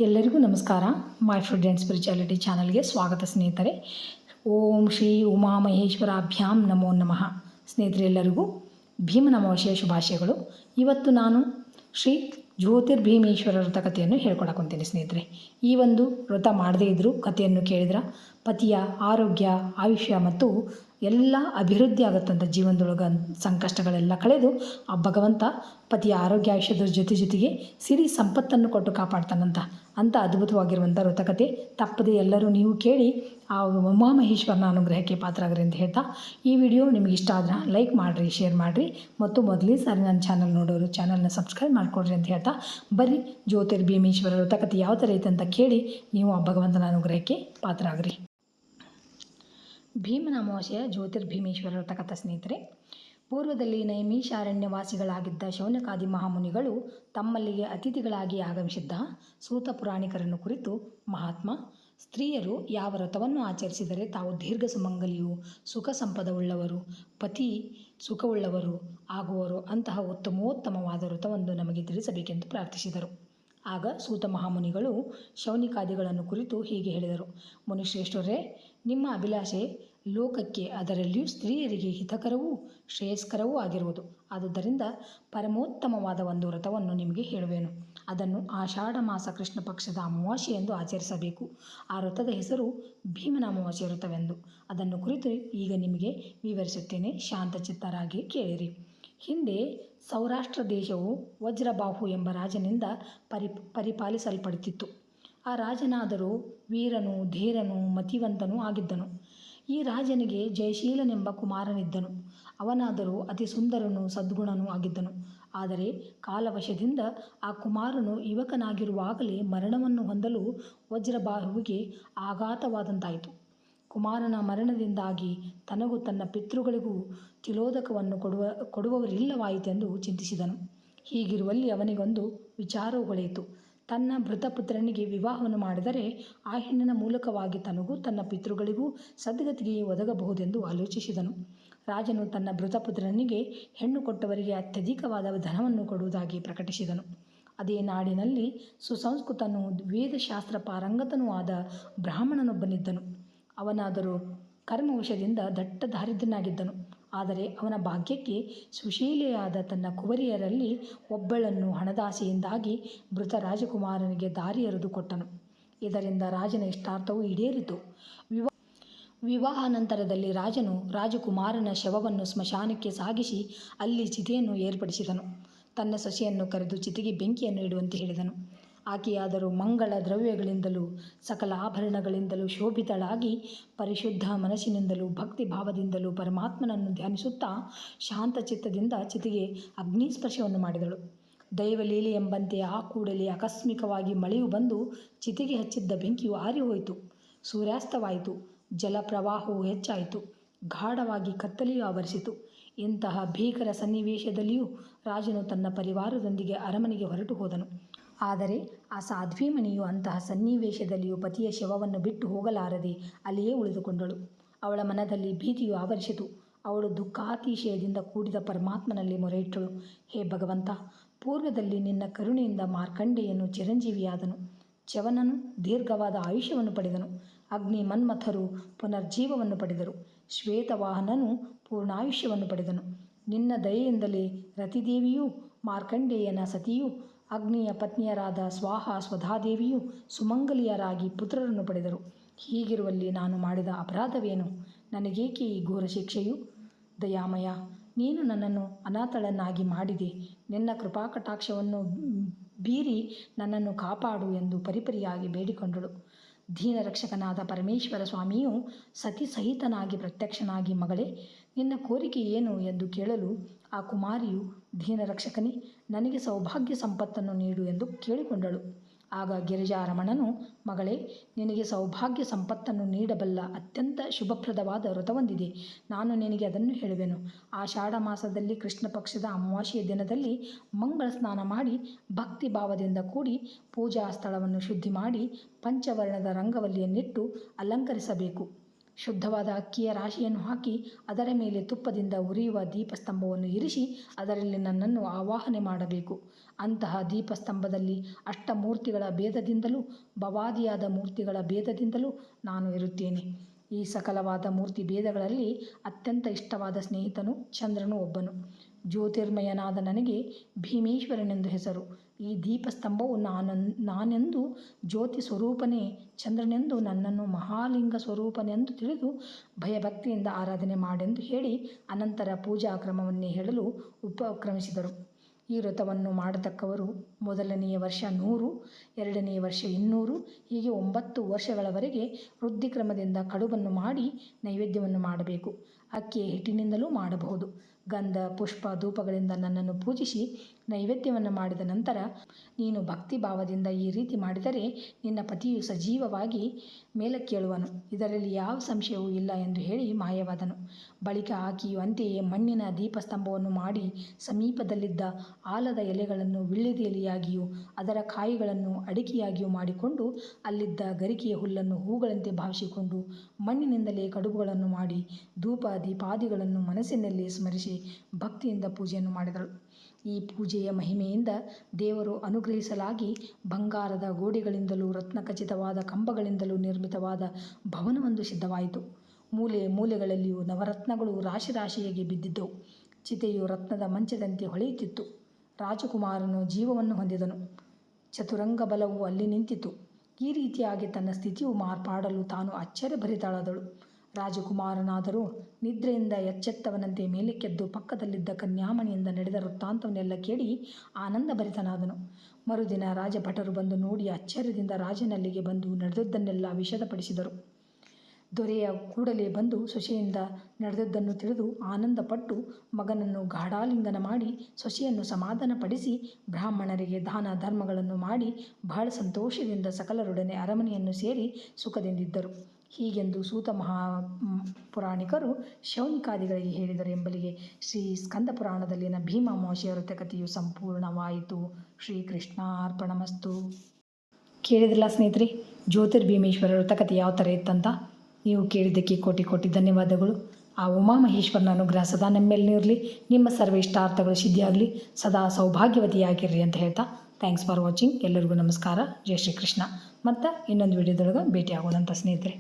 ಎಲ್ಲರಿಗೂ ನಮಸ್ಕಾರ. My food and spirituality ಚಾನಲ್ಗೆ ಸ್ವಾಗತ ಸ್ನೇಹಿತರೆ. ಓಂ ಶ್ರೀ ಉಮಾಮಹೇಶ್ವರಾಭ್ಯಾಂ ನಮೋ ನಮಃ. ಸ್ನೇಹಿತರೆ, ಎಲ್ಲರಿಗೂ ಭೀಮನ ಅಮಾವಾಸ್ಯೆಯ ಶುಭಾಶಯಗಳು. ಇವತ್ತು ನಾನು ಶ್ರೀ ಜ್ಯೋತಿರ್ಭೀಮೇಶ್ವರ ವ್ರತ ಕಥೆಯನ್ನು ಹೇಳ್ಕೊಡಕೊಂತೀನಿ ಸ್ನೇಹಿತರೆ. ಈ ಒಂದು ವ್ರತ ಮಾಡದೇ ಇದ್ದರೂ ಕಥೆಯನ್ನು ಕೇಳಿದ್ರೆ ಪತಿಯ ಆರೋಗ್ಯ, ಆಯುಷ್ಯ ಮತ್ತು ಎಲ್ಲ ಅಭಿವೃದ್ಧಿ ಆಗುತ್ತಂತ. ಜೀವನದೊಳಗೆ ಸಂಕಷ್ಟಗಳೆಲ್ಲ ಕಳೆದು ಆ ಭಗವಂತ ಪತಿಯ ಆರೋಗ್ಯ, ಆಯುಷ್ಯದ ಜೊತೆಗೆ ಸಿರಿ ಸಂಪತ್ತನ್ನು ಕೊಟ್ಟು ಕಾಪಾಡ್ತಾನಂತ. ಅಂಥ ಅದ್ಭುತವಾಗಿರುವಂಥ ವ್ರತಕತೆ ತಪ್ಪದೆ ಎಲ್ಲರೂ ನೀವು ಕೇಳಿ ಆ ಉಮಾಮಹೇಶ್ವರನ ಅನುಗ್ರಹಕ್ಕೆ ಪಾತ್ರರಾಗ್ರಿ ಅಂತ ಹೇಳ್ತಾ, ಈ ವಿಡಿಯೋ ನಿಮಗೆ ಇಷ್ಟ ಆದ್ರೆ ಲೈಕ್ ಮಾಡಿರಿ, ಶೇರ್ ಮಾಡಿರಿ ಮತ್ತು ಮೊದಲೇ ಸಾರಿ ನನ್ನ ಚಾನಲ್ ನೋಡೋರು ಚಾನಲ್ನ ಸಬ್ಸ್ಕ್ರೈಬ್ ಮಾಡಿಕೊಡ್ರಿ ಅಂತ ಹೇಳ್ತಾ, ಬರೀ ಜ್ಯೋತಿರ್ಭೀಮೇಶ್ವರ ವ್ರತಕತೆ ಯಾವ ಥರ ಐತೆ ಅಂತ ಕೇಳಿ ನೀವು ಆ ಭಗವಂತನ ಅನುಗ್ರಹಕ್ಕೆ ಪಾತ್ರರಾಗ್ರಿ. ಭೀಮನ ಅಮಾವಾಸ್ಯೆಯ ಜ್ಯೋತಿರ್ಭೀಮೇಶ್ವರ ವ್ರತಕಥಾ ಸ್ನೇಹಿತರೆ. ಪೂರ್ವದಲ್ಲಿ ನೈಮಿಷಾರಣ್ಯವಾಸಿಗಳಾಗಿದ್ದ ಶೌನಕಾದಿ ಮಹಾಮುನಿಗಳು ತಮ್ಮಲ್ಲಿಗೆ ಅತಿಥಿಗಳಾಗಿ ಆಗಮಿಸಿದ್ದ ಸೂತ ಪುರಾಣಿಕರನ್ನು ಕುರಿತು ಮಹಾತ್ಮ, ಸ್ತ್ರೀಯರು ಯಾವ ವ್ರತವನ್ನು ಆಚರಿಸಿದರೆ ತಾವು ದೀರ್ಘ ಸುಮಂಗಲಿಯು, ಸುಖ ಸಂಪದವುಳ್ಳವರು, ಪತಿ ಸುಖವುಳ್ಳವರು ಆಗುವರು, ಅಂತಹ ಉತ್ತಮೋತ್ತಮವಾದ ವ್ರತವನ್ನು ನಮಗೆ ತಿಳಿಸಬೇಕೆಂದು ಪ್ರಾರ್ಥಿಸಿದರು. ಆಗ ಸೂತ ಮಹಾಮುನಿಗಳು ಶೌನಿಕಾದಿಗಳನ್ನು ಕುರಿತು ಹೀಗೆ ಹೇಳಿದರು. ಮುನಿಶ್ರೇಷ್ಠರೇ, ನಿಮ್ಮ ಅಭಿಲಾಷೆ ಲೋಕಕ್ಕೆ, ಅದರಲ್ಲಿಯೂ ಸ್ತ್ರೀಯರಿಗೆ ಹಿತಕರವೂ ಶ್ರೇಯಸ್ಕರವೂ ಆಗಿರುವುದು. ಆದುದರಿಂದ ಪರಮೋತ್ತಮವಾದ ಒಂದು ವ್ರತವನ್ನು ನಿಮಗೆ ಹೇಳುವೆನು. ಅದನ್ನು ಆಷಾಢ ಮಾಸ ಕೃಷ್ಣ ಪಕ್ಷದ ಅಮಾವಾಸ್ಯೆ ಎಂದು ಆಚರಿಸಬೇಕು. ಆ ವ್ರತದ ಹೆಸರು ಭೀಮನ ಅಮಾವಾಸ್ಯೆ ವ್ರತವೆಂದು. ಅದನ್ನು ಕುರಿತು ಈಗ ನಿಮಗೆ ವಿವರಿಸುತ್ತೇನೆ. ಶಾಂತಚಿತ್ತರಾಗಿ ಕೇಳಿರಿ. ಹಿಂದೆ ಸೌರಾಷ್ಟ್ರ ದೇಶವು ವಜ್ರಬಾಹು ಎಂಬ ರಾಜನಿಂದ ಪರಿಪಾಲಿಸಲ್ಪಡುತ್ತಿತ್ತು. ಆ ರಾಜನಾದರೂ ವೀರನೂ ಧೀರನೂ ಮತಿವಂತನೂ ಆಗಿದ್ದನು. ಈ ರಾಜನಿಗೆ ಜಯಶೀಲನೆಂಬ ಕುಮಾರನಿದ್ದನು. ಅವನಾದರೂ ಅತಿ ಸುಂದರನೂ ಸದ್ಗುಣನೂ ಆಗಿದ್ದನು. ಆದರೆ ಕಾಲವಶದಿಂದ ಆ ಕುಮಾರನು ಯುವಕನಾಗಿರುವಾಗಲೇ ಮರಣವನ್ನು ಹೊಂದಲು ವಜ್ರಬಾಹುವಿಗೆ ಆಘಾತವಾದಂತಾಯಿತು. ಕುಮಾರನ ಮರಣದಿಂದಾಗಿ ತನಗೂ ತನ್ನ ಪಿತೃಗಳಿಗೂ ತಿಲೋದಕವನ್ನು ಕೊಡುವವರಿಲ್ಲವಾಯಿತೆಂದು ಚಿಂತಿಸಿದನು. ಹೀಗಿರುವಲ್ಲಿ ಅವನಿಗೊಂದು ವಿಚಾರವು ಹೊಳೆಯಿತು. ತನ್ನ ಮೃತಪುತ್ರನಿಗೆ ವಿವಾಹವನ್ನು ಮಾಡಿದರೆ ಆ ಹೆಣ್ಣಿನ ಮೂಲಕವಾಗಿ ತನಗೂ ತನ್ನ ಪಿತೃಗಳಿಗೂ ಸದ್ಗತಿಗೆ ಒದಗಬಹುದೆಂದು ಆಲೋಚಿಸಿದನು. ರಾಜನು ತನ್ನ ಮೃತಪುತ್ರನಿಗೆ ಹೆಣ್ಣು ಕೊಟ್ಟವರಿಗೆ ಅತ್ಯಧಿಕವಾದ ಧನವನ್ನು ಕೊಡುವುದಾಗಿ ಪ್ರಕಟಿಸಿದನು. ಅದೇ ನಾಡಿನಲ್ಲಿ ಸುಸಂಸ್ಕೃತನೂ ವೇದಶಾಸ್ತ್ರ ಪಾರಂಗತನೂ ಆದ ಬ್ರಾಹ್ಮಣನೊಬ್ಬನಿದ್ದನು. ಅವನಾದರೂ ಕರ್ಮವಶದಿಂದ ದಟ್ಟ ದಾರಿದ್ರ್ಯನಾಗಿದ್ದನು. ಆದರೆ ಅವನ ಭಾಗ್ಯಕ್ಕೆ ಸುಶೀಲೆಯಾದ ತನ್ನ ಕುವರಿಯರಲ್ಲಿ ಒಬ್ಬಳನ್ನು ಹಣದಾಸೆಯಿಂದಾಗಿ ಮೃತ ರಾಜಕುಮಾರನಿಗೆ ದಾರಿ ಎರೆದು ಕೊಟ್ಟನು. ಇದರಿಂದ ರಾಜನ ಇಷ್ಟಾರ್ಥವು ಈಡೇರಿತು. ವಿವಾಹಾನಂತರದಲ್ಲಿ ರಾಜನು ರಾಜಕುಮಾರನ ಶವವನ್ನು ಸ್ಮಶಾನಕ್ಕೆ ಸಾಗಿಸಿ ಅಲ್ಲಿ ಚಿತೆಯನ್ನು ಏರ್ಪಡಿಸಿದನು. ತನ್ನ ಸೊಸೆಯನ್ನು ಕರೆದು ಚಿತೆಗೆ ಬೆಂಕಿಯನ್ನು ಇಡುವಂತೆ ಹೇಳಿದನು. ಆಕೆಯಾದರೂ ಮಂಗಳ ದ್ರವ್ಯಗಳಿಂದಲೂ ಸಕಲ ಆಭರಣಗಳಿಂದಲೂ ಶೋಭಿತಳಾಗಿ ಪರಿಶುದ್ಧ ಮನಸ್ಸಿನಿಂದಲೂ ಭಕ್ತಿ ಭಾವದಿಂದಲೂ ಪರಮಾತ್ಮನನ್ನು ಧ್ಯಾನಿಸುತ್ತಾ ಶಾಂತಚಿತ್ತದಿಂದ ಚಿತೆಗೆ ಅಗ್ನಿಸ್ಪರ್ಶವನ್ನು ಮಾಡಿದಳು. ದೈವಲೀಲೆ ಎಂಬಂತೆ ಆ ಕೂಡಲೇ ಆಕಸ್ಮಿಕವಾಗಿ ಮಳೆಯು ಬಂದು ಚಿತೆಗೆ ಹಚ್ಚಿದ್ದ ಬೆಂಕಿಯು ಆರಿಹೋಯಿತು. ಸೂರ್ಯಾಸ್ತವಾಯಿತು. ಜಲಪ್ರವಾಹವು ಹೆಚ್ಚಾಯಿತು. ಗಾಢವಾಗಿ ಕತ್ತಲೆಯೂ ಆವರಿಸಿತು. ಇಂತಹ ಭೀಕರ ಸನ್ನಿವೇಶದಲ್ಲಿಯೂ ರಾಜನು ತನ್ನ ಪರಿವಾರದೊಂದಿಗೆ ಅರಮನೆಗೆ ಹೊರಟು ಹೋದನು. ಆದರೆ ಆ ಸಾಧ್ವೀಮಣಿಯು ಅಂತಹ ಸನ್ನಿವೇಶದಲ್ಲಿಯೂ ಪತಿಯ ಶವವನ್ನು ಬಿಟ್ಟು ಹೋಗಲಾರದೆ ಅಲ್ಲಿಯೇ ಉಳಿದುಕೊಂಡಳು. ಅವಳ ಮನದಲ್ಲಿ ಭೀತಿಯು ಆವರಿಸಿತು. ಅವಳು ದುಃಖಾತಿಶಯದಿಂದ ಕೂಡಿದ ಪರಮಾತ್ಮನಲ್ಲಿ ಮೊರೆಯಿಟ್ಟಳು. ಹೇ ಭಗವಂತ, ಪೂರ್ವದಲ್ಲಿ ನಿನ್ನ ಕರುಣೆಯಿಂದ ಮಾರ್ಕಂಡೇಯನು ಚಿರಂಜೀವಿಯಾದನು. ಚ್ಯವನನು ದೀರ್ಘವಾದ ಆಯುಷ್ಯವನ್ನು ಪಡೆದನು. ಅಗ್ನಿ ಮನ್ಮಥರು ಪುನರ್ಜೀವವನ್ನು ಪಡೆದರು. ಶ್ವೇತವಾಹನನು ಪೂರ್ಣಾಯುಷ್ಯವನ್ನು ಪಡೆದನು. ನಿನ್ನ ದಯೆಯಿಂದಲೇ ರತಿದೇವಿಯೂ ಮಾರ್ಕಂಡೇಯನ ಸತಿಯೂ ಅಗ್ನಿಯ ಪತ್ನಿಯರಾದ ಸ್ವಾಹ ಸ್ವಧಾದೇವಿಯು ಸುಮಂಗಲಿಯರಾಗಿ ಪುತ್ರರನ್ನು ಪಡೆದರು. ಹೀಗಿರುವಲ್ಲಿ ನಾನು ಮಾಡಿದ ಅಪರಾಧವೇನು? ನನಗೇಕೆ ಈ ಘೋರ ಶಿಕ್ಷೆಯು? ದಯಾಮಯ, ನೀನು ನನ್ನನ್ನು ಅನಾಥಳನ್ನಾಗಿ ಮಾಡಿದೆ. ನಿನ್ನ ಕೃಪಾಕಟಾಕ್ಷವನ್ನು ಬೀರಿ ನನ್ನನ್ನು ಕಾಪಾಡು ಎಂದು ಪರಿಪರಿಯಾಗಿ ಬೇಡಿಕೊಂಡಳು. ದೀನರಕ್ಷಕನಾದ ಪರಮೇಶ್ವರ ಸ್ವಾಮಿಯು ಸತಿ ಸಹಿತನಾಗಿ ಪ್ರತ್ಯಕ್ಷನಾಗಿ, ಮಗಳೇ, ನಿನ್ನ ಕೋರಿಕೆ ಏನು ಎಂದು ಕೇಳಲು ಆ ಕುಮಾರಿಯು, ದೀನರಕ್ಷಕನೇ, ನನಗೆ ಸೌಭಾಗ್ಯ ಸಂಪತ್ತನ್ನು ನೀಡು ಎಂದು ಕೇಳಿಕೊಂಡಳು. ಆಗ ಗಿರಿಜಾರಮಣನು, ಮಗಳೇ, ನಿನಗೆ ಸೌಭಾಗ್ಯ ಸಂಪತ್ತನ್ನು ನೀಡಬಲ್ಲ ಅತ್ಯಂತ ಶುಭಪ್ರದವಾದ ವ್ರತವೊಂದಿದೆ. ನಾನು ನಿನಗೆ ಅದನ್ನು ಹೇಳುವೆನು. ಆಷಾಢ ಮಾಸದಲ್ಲಿ ಕೃಷ್ಣ ಪಕ್ಷದ ಅಮಾವಾಸ್ಯೆಯ ದಿನದಲ್ಲಿ ಮಂಗಳ ಸ್ನಾನ ಮಾಡಿ ಭಕ್ತಿ ಭಾವದಿಂದ ಕೂಡಿ ಪೂಜಾ ಸ್ಥಳವನ್ನು ಶುದ್ಧಿ ಮಾಡಿ ಪಂಚವರ್ಣದ ರಂಗವಲ್ಲಿಯನ್ನಿಟ್ಟು ಅಲಂಕರಿಸಬೇಕು. ಶುದ್ಧವಾದ ಅಕ್ಕಿಯ ರಾಶಿಯನ್ನು ಹಾಕಿ ಅದರ ಮೇಲೆ ತುಪ್ಪದಿಂದ ಉರಿಯುವ ದೀಪಸ್ತಂಭವನ್ನು ಇರಿಸಿ ಅದರಲ್ಲಿ ನನ್ನನ್ನು ಆವಾಹನೆ ಮಾಡಬೇಕು. ಅಂತಹ ದೀಪಸ್ತಂಭದಲ್ಲಿ ಅಷ್ಟಮೂರ್ತಿಗಳ ಭೇದದಿಂದಲೂ ಭವಾದಿಯಾದ ಮೂರ್ತಿಗಳ ಭೇದದಿಂದಲೂ ನಾನು ಇರುತ್ತೇನೆ. ಈ ಸಕಲವಾದ ಮೂರ್ತಿ ಭೇದಗಳಲ್ಲಿ ಅತ್ಯಂತ ಇಷ್ಟವಾದ ಸ್ನೇಹಿತನು ಚಂದ್ರನು ಒಬ್ಬನು. ಜ್ಯೋತಿರ್ಮಯನಾದ ನನಗೆ ಭೀಮೇಶ್ವರನೆಂದು ಹೆಸರು. ಈ ದೀಪಸ್ತಂಭವು ನಾನೆಂದು ಜ್ಯೋತಿ ಸ್ವರೂಪನೇ, ಚಂದ್ರನೆಂದು ನನ್ನನ್ನು ಮಹಾಲಿಂಗ ಸ್ವರೂಪನೆಂದು ತಿಳಿದು ಭಯಭಕ್ತಿಯಿಂದ ಆರಾಧನೆ ಮಾಡೆಂದು ಹೇಳಿ ಅನಂತರ ಪೂಜಾ ಕ್ರಮವನ್ನೇ ಹೇಳಲು ಉಪಕ್ರಮಿಸಿದರು. ಈ ವ್ರತವನ್ನು ಮಾಡತಕ್ಕವರು ಮೊದಲನೆಯ ವರ್ಷ 100, ಎರಡನೆಯ ವರ್ಷ 200, ಹೀಗೆ 9 ವರ್ಷಗಳವರೆಗೆ ವೃದ್ಧಿಕ್ರಮದಿಂದ ಕಡುಬನ್ನು ಮಾಡಿ ನೈವೇದ್ಯವನ್ನು ಮಾಡಬೇಕು. ಅಕ್ಕಿಯ ಹಿಟ್ಟಿನಿಂದಲೂ ಮಾಡಬಹುದು. ಗಂಧ ಪುಷ್ಪ ಧೂಪಗಳಿಂದ ನನ್ನನ್ನು ಪೂಜಿಸಿ ನೈವೇದ್ಯವನ್ನು ಮಾಡಿದ ನಂತರ ನೀನು ಭಕ್ತಿ ಭಾವದಿಂದ ಈ ರೀತಿ ಮಾಡಿದರೆ ನಿನ್ನ ಪತಿಯು ಸಜೀವವಾಗಿ ಮೇಲಕ್ಕೇಳುವನು, ಇದರಲ್ಲಿ ಯಾವ ಸಂಶಯವೂ ಇಲ್ಲ ಎಂದು ಹೇಳಿ ಮಾಯವಾದನು. ಬಳಿಕ ಆಕೆಯು ಅಂತೆಯೇ ಮಣ್ಣಿನ ದೀಪಸ್ತಂಭವನ್ನು ಮಾಡಿ ಸಮೀಪದಲ್ಲಿದ್ದ ಆಲದ ಎಲೆಗಳನ್ನು ವಿಳ್ಳೆದೆಲೆಯಾಗಿಯೂ ಅದರ ಕಾಯಿಗಳನ್ನು ಅಡಿಕೆಯಾಗಿಯೂ ಮಾಡಿಕೊಂಡು ಅಲ್ಲಿದ್ದ ಗರಿಕೆಯ ಹುಲ್ಲನ್ನು ಹೂಗಳಂತೆ ಭಾವಿಸಿಕೊಂಡು ಮಣ್ಣಿನಿಂದಲೇ ಕಡುಬುಗಳನ್ನು ಮಾಡಿ ಧೂಪ ದೀಪಾದಿಗಳನ್ನು ಮನಸ್ಸಿನಲ್ಲಿ ಸ್ಮರಿಸಿ ಭಕ್ತಿಯಿಂದ ಪೂಜೆಯನ್ನು ಮಾಡಿದಳು. ಈ ಪೂಜೆಯ ಮಹಿಮೆಯಿಂದ ದೇವರು ಅನುಗ್ರಹಿಸಲಾಗಿ ಬಂಗಾರದ ಗೋಡೆಗಳಿಂದಲೂ ರತ್ನಖಚಿತವಾದ ಕಂಬಗಳಿಂದಲೂ ನಿರ್ಮಿತವಾದ ಭವನವೊಂದು ಸಿದ್ಧವಾಯಿತು. ಮೂಲೆ ಮೂಲೆಗಳಲ್ಲಿಯೂ ನವರತ್ನಗಳು ರಾಶಿ ರಾಶಿಯಾಗಿ ಬಿದ್ದಿದ್ದವು. ಚಿತೆಯು ರತ್ನದ ಮಂಚದಂತೆ ಹೊಳೆಯುತ್ತಿತ್ತು. ರಾಜಕುಮಾರನು ಜೀವವನ್ನು ಹೊಂದಿದನು. ಚತುರಂಗ ಬಲವು ಅಲ್ಲಿ ನಿಂತಿತು. ಈ ರೀತಿಯಾಗಿ ತನ್ನ ಸ್ಥಿತಿಯು ಮಾರ್ಪಾಡಲು ತಾನು ಆಶ್ಚರ್ಯಭರಿತಳಾದಳು. ರಾಜಕುಮಾರನಾದರೂ ನಿದ್ರೆಯಿಂದ ಎಚ್ಚೆತ್ತವನಂತೆ ಮೇಲಕ್ಕೆದ್ದು ಪಕ್ಕದಲ್ಲಿದ್ದ ಕನ್ಯಾಮಣಿಯಿಂದ ನಡೆದ ವೃತ್ತಾಂತವನ್ನೆಲ್ಲ ಕೇಳಿ ಆನಂದಭರಿತನಾದನು. ಮರುದಿನ ರಾಜಭಟರು ಬಂದು ನೋಡಿ ಆಶ್ಚರ್ಯದಿಂದ ರಾಜನಲ್ಲಿಗೆ ಬಂದು ನಡೆದದ್ದನ್ನೆಲ್ಲ ವಿಷದಪಡಿಸಿದರು. ದೊರೆಯ ಕೂಡಲೇ ಬಂದು ಸೊಸೆಯಿಂದ ನಡೆದದ್ದನ್ನು ತಿಳಿದು ಆನಂದಪಟ್ಟು ಮಗನನ್ನು ಗಾಢಾಲಿಂಗನ ಮಾಡಿ ಸೊಸೆಯನ್ನು ಸಮಾಧಾನಪಡಿಸಿ ಬ್ರಾಹ್ಮಣರಿಗೆ ದಾನ ಧರ್ಮಗಳನ್ನು ಮಾಡಿ ಬಹಳ ಸಂತೋಷದಿಂದ ಸಕಲರೊಡನೆ ಅರಮನೆಯನ್ನು ಸೇರಿ ಸುಖದಿಂದಿದ್ದರು. ಹೀಗೆಂದು ಸೂತ ಪುರಾಣಿಕರು ಶೌನಿಕಾದಿಗಳಿಗೆ ಹೇಳಿದರು ಎಂಬಲ್ಲಿಗೆ ಶ್ರೀ ಸ್ಕಂದ ಪುರಾಣದಲ್ಲಿನ ಭೀಮಾಮಾವಾಸ್ಯೆಯ ವ್ರತಕಥೆಯು ಸಂಪೂರ್ಣವಾಯಿತು. ಶ್ರೀಕೃಷ್ಣಾರ್ಪಣಮಸ್ತು. ಕೇಳಿದ್ರಲ್ಲ ಸ್ನೇಹಿತರೆ, ಜ್ಯೋತಿರ್ಭೀಮೇಶ್ವರ ವ್ರತಕಥೆ ಯಾವ ಥರ ಇತ್ತಂತ. ನೀವು ಕೇಳಿದ್ದಕ್ಕೆ ಕೋಟಿ ಕೋಟಿ ಧನ್ಯವಾದಗಳು. ಆ ಉಮಾಮಹೇಶ್ವರನ ಅನುಗ್ರಹ ಸದಾ ನಮ್ಮೆಲ್ಲೂ ಇರಲಿ. ನಿಮ್ಮ ಸರ್ವ ಇಷ್ಟಾರ್ಥಗಳು ಸಿದ್ಧಿಯಾಗಲಿ. ಸದಾ ಸೌಭಾಗ್ಯವತಿಯಾಗಿರ್ರಿ ಅಂತ ಹೇಳ್ತಾ ಥ್ಯಾಂಕ್ಸ್ ಫಾರ್ ವಾಚಿಂಗ್. ಎಲ್ಲರಿಗೂ ನಮಸ್ಕಾರ. ಜೈ ಶ್ರೀಕೃಷ್ಣ. ಮತ್ತು ಇನ್ನೊಂದು ವಿಡಿಯೋದೊಳಗೆ ಭೇಟಿ ಆಗೋಣಂತ ಸ್ನೇಹಿತರೆ.